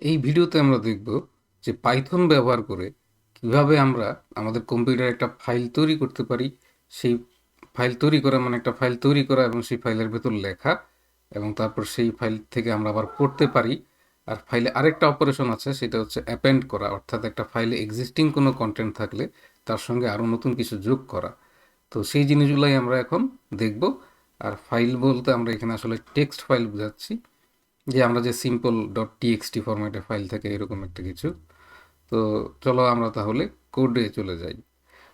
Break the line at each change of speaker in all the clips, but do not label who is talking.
এই ভিডিওতে আমরা দেখব যে পাইথন ব্যবহার করে কিভাবে আমরা আমাদের কম্পিউটারে একটা ফাইল তৈরি করতে পারি। সেই ফাইল তৈরি করা মানে একটা ফাইল তৈরি করা এবং সেই ফাইলের ভেতর লেখা এবং তারপর সেই ফাইল থেকে আমরা আবার পড়তে পারি। আর ফাইলে আরেকটা অপারেশন আছে, সেটা হচ্ছে অ্যাপেন্ড করা, অর্থাৎ একটা ফাইলে এক্সিস্টিং কোনো কন্টেন্ট থাকলে তার সঙ্গে আরও নতুন কিছু যোগ করা। তো সেই জিনিসগুলাই আমরা এখন দেখব। আর ফাইল বলতে আমরা এখানে আসলে টেক্সট ফাইল বোঝাচ্ছি, যে আমরা যে সিম্পল ডট টিএক্সটি ফরম্যাটে ফাইল থাকে এরকম একটা কিছু। তো চলো আমরা তাহলে কোডে চলে যাই।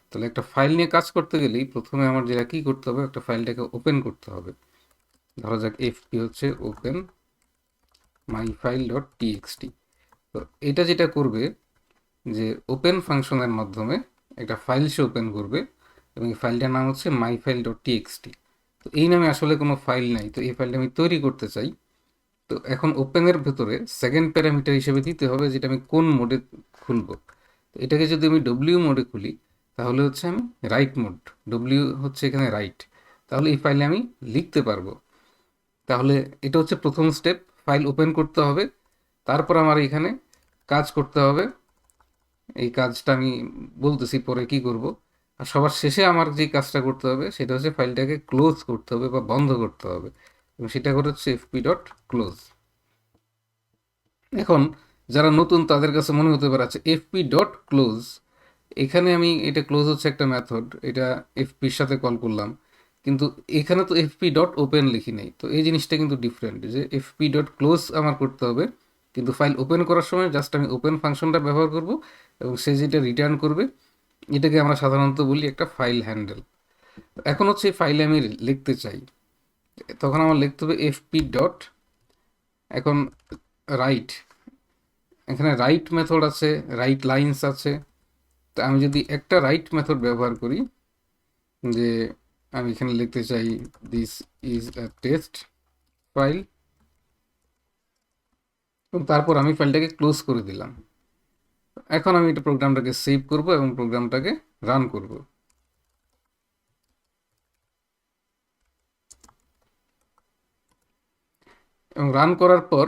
তাহলে একটা ফাইল নিয়ে কাজ করতে গেলেই প্রথমে আমার যেটা কী করতে হবে, একটা ফাইলটাকে ওপেন করতে হবে। ধরা যাক এফপি হচ্ছে open my file dot TXT. তো এটা যেটা করবে যে ওপেন ফাংশনের মাধ্যমে একটা ফাইল সে ওপেন করবে এবং এই ফাইলটার নাম হচ্ছে মাই ফাইল ডট টিএক্সটি। তো এই নামে আসলে কোনো ফাইল নাই, তো এই ফাইলটা আমি তৈরি করতে চাই। তো এখন ওপেনের ভেতরে সেকেন্ড প্যারামিটার হিসেবে দিতে হবে যেটা আমি কোন মোডে খুলবো। তো এটাকে যদি আমি ডব্লিউ মোডে খুলি তাহলে হচ্ছে আমি রাইট মোড, ডব্লিউ হচ্ছে এখানে রাইট, তাহলে এই ফাইলে আমি লিখতে পারবো। তাহলে এটা হচ্ছে প্রথম স্টেপ, ফাইল ওপেন করতে হবে। তারপর আমার এখানে কাজ করতে হবে, এই কাজটা আমি বলতেছি পরে কি করব। আর সবার শেষে আমার যে কাজটা করতে হবে সেটা হচ্ছে ফাইলটাকে ক্লোজ করতে হবে বা বন্ধ করতে হবে, এবং সেটা করে হচ্ছে এফপি ডট ক্লোজ। এখন যারা নতুন তাদের কাছে মনে হতে পারে আচ্ছা এফপি ডট ক্লোজ, এখানে আমি এটা ক্লোজ হচ্ছে একটা মেথড, এটা এফপির সাথে কল করলাম, কিন্তু এখানে তো এফপি ডট ওপেন লিখি নেই। তো এই জিনিসটা কিন্তু ডিফারেন্ট, যে এফপি ডট ক্লোজ আমার করতে হবে, কিন্তু ফাইল ওপেন করার সময় জাস্ট আমি ওপেন ফাংশনটা ব্যবহার করব এবং সে যেটা রিটার্ন করবে এটাকে আমরা সাধারণত বলি একটা ফাইল হ্যান্ডেল। এখন হচ্ছে এই ফাইলে আমি লিখতে চাই, তখন আমার লিখতে হবে এফপি ডট, এখন রাইট, এখানে রাইট মেথড আছে, রাইট লাইন্স আছে। তো আমি যদি একটা রাইট মেথড ব্যবহার করি, যে আমি এখানে লিখতে চাই this is a test file, এবং তারপর আমি ফাইলটাকে ক্লোজ করে দিলাম। এখন আমি এটা প্রোগ্রামটাকে সেভ করব এবং প্রোগ্রামটাকে রান করব। এবং রান করার পর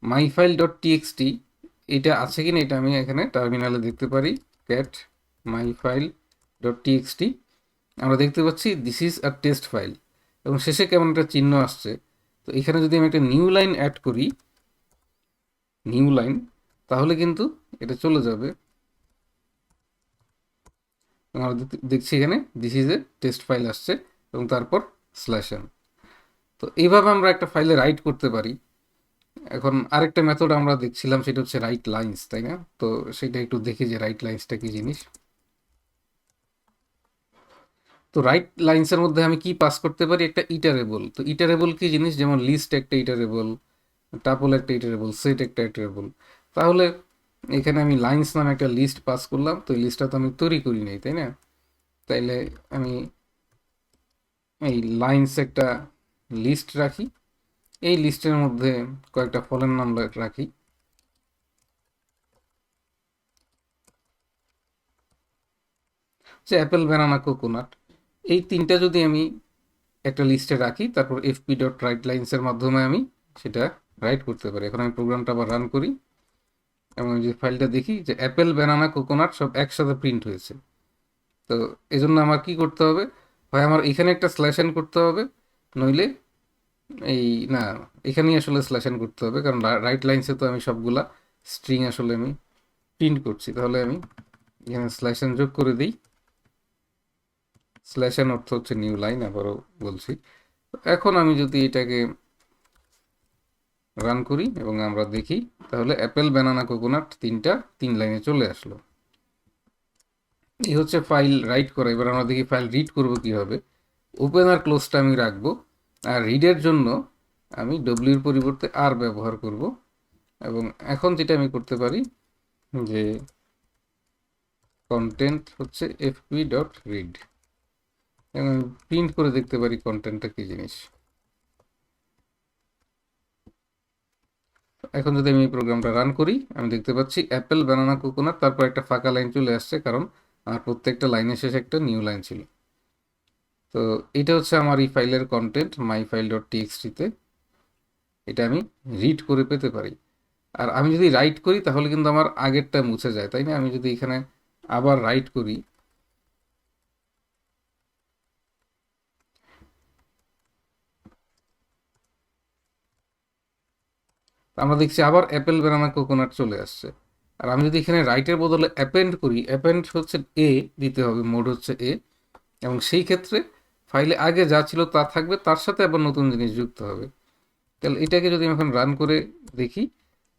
মাই ফাইল ডট টিএক্সটি এটা আছে কিনা এটা আমি এখানে টার্মিনালে দেখতে পারি। ক্যাট মাই ফাইল ডট টিএক্সটি, আমরা দেখতে পাচ্ছি this is a test file, এবং শেষে কেমন একটা চিহ্ন আসছে। তো এখানে যদি আমি একটা নিউ লাইন অ্যাড করি, নিউ লাইন, তাহলে কিন্তু এটা চলে যাবে। আমরা দেখছি এখানে this is a test file আসছে এবং তারপর স্ল্যাশন। তো এইভাবে আমরা একটা ফাইলে রাইট করতে পারি। এখন আরেকটা মেথড আমরা দেখছিলাম, সেটা হচ্ছে রাইট লাইন্স, তাই না? তো সেটা একটু দেখি যে রাইট লাইন্সটা কি জিনিস। তো রাইট লাইন্সের মধ্যে আমি কি পাস করতে পারি, একটা ইটারেবল। তো ইটারেবল কি জিনিস, যেমন লিস্ট একটা ইটারেবল, টাপল একটা ইটারেবল, সেট একটা ইটারেবল। তাহলে এখানে আমি লাইন্স নামে একটা লিস্ট পাস করলাম, তো এই লিস্টটা তো আমি তৈরি করি নাই, তাই না? তাইলে আমি এই লাইন্স একটা লিস্ট রাখি, এই লিস্টের মধ্যে কয়েকটা ফলের নাম রাখি। যে অ্যাপেল, ব্যানানা, কোকোনাট, এই তিনটা যদি আমি একটা লিস্টে রাখি, তারপর এফপি ডট রাইট লাইন্সের মাধ্যমে আমি সেটা রাইট করতে পারি। এখন আমি প্রোগ্রামটা আবার রান করি এবং যে ফাইলটা দেখি যে অ্যাপেল, ব্যানানা, কোকোনাট সব একসাথে প্রিন্ট হয়েছে। তো এই জন্য আমার কি করতে হবে, হয় আমার এখানে একটা স্ল্যাশন করতে হবে, নইলে এই না, এখানেই আসলে স্ল্যাশন করতে হবে, কারণ রাইট লাইন্সে তো আমি সবগুলা স্ট্রিং আসলে আমি প্রিন্ট করছি। তাহলে আমি এখানে স্ল্যাশন যোগ করে দিই। স্ল্যাশন অর্থ হচ্ছে নিউ লাইন, আবারও বলছি। এখন আমি যদি এটাকে রান করি এবং আমরা দেখি, তাহলে অ্যাপেল, ব্যানানা, কোকোনাট তিনটা 3 লাইনে চলে আসলো। এই হচ্ছে ফাইল রাইট করা। এবার আমরা দেখি ফাইল রিড করব কিভাবে। ওপেন আর ক্লোজটা আমি রাখবো, আর রিডের জন্য আমি ডব্লিউর পরিবর্তে আর ব্যবহার করব। এবং এখন যেটা আমি করতে পারি যে কন্টেন্ট হচ্ছে এফপি ডট রিড, এবং আমি প্রিন্ট করে দেখতে পারি কন্টেন্টটা কী জিনিস। এখন যদি আমি এই প্রোগ্রামটা রান করি, আমি দেখতে পাচ্ছি অ্যাপেল, ব্যানানা, কোকোনাট, তারপর একটা ফাঁকা লাইন চলে আসছে, কারণ আমার প্রত্যেকটা লাইনের শেষে একটা নিউ লাইন ছিল। তো এটা হচ্ছে আমার এই ফাইলের কন্টেন্ট মাই ফাইল ডট টিএক্সটিতে, এটা আমি রিড করে পেতে পারি। আর আমি যদি রাইট করি তাহলে কিন্তু আমার আগেরটা মুছে যায়, তাই না? আমি যদি এখানে আবার রাইট করি, আমরা দেখছি আবার অ্যাপেল ব্যানানা কোকোনাট চলে আসছে। আর আমি যদি এখানে রাইটের বদলে অ্যাপেন্ড করি, অ্যাপেন্ড হচ্ছে এ দিতে হবে, মোড হচ্ছে এ, এবং সেই ক্ষেত্রে ফাইলে আগে যা ছিল তা থাকবে, তার সাথে আবার নতুন জিনিস যুক্ত হবে। তাহলে এটাকে যদি আমি এখন রান করে দেখি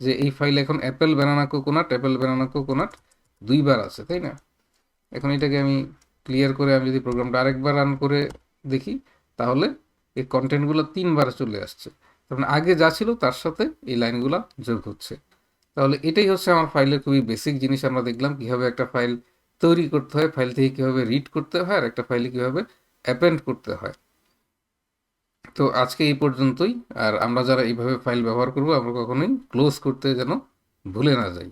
যে এই ফাইলে এখন অ্যাপেল ব্যানানা কোকোনাট দুইবার আছে, তাই না? এখন এটাকে আমি ক্লিয়ার করে আমি যদি প্রোগ্রামটা আরেকবার রান করে দেখি, তাহলে এই কন্টেন্টগুলো তিনবার চলে আসছে। তার মানে আগে যা ছিল তার সাথে এই লাইনগুলো যোগ হচ্ছে। তাহলে এটাই হচ্ছে আমার ফাইলের খুবই বেসিক জিনিস। আমরা দেখলাম কিভাবে একটা ফাইল তৈরি করতে হয়, ফাইল থেকে কিভাবে রিড করতে হয়, আর একটা ফাইলে কিভাবে অ্যাপেন্ড করতে হয়। তো আজকে এই পর্যন্তই। আর আমরা যারা এইভাবে ফাইল ব্যবহার করব, আমরা কখনোই ক্লোজ করতে যেন ভুলে না যাই।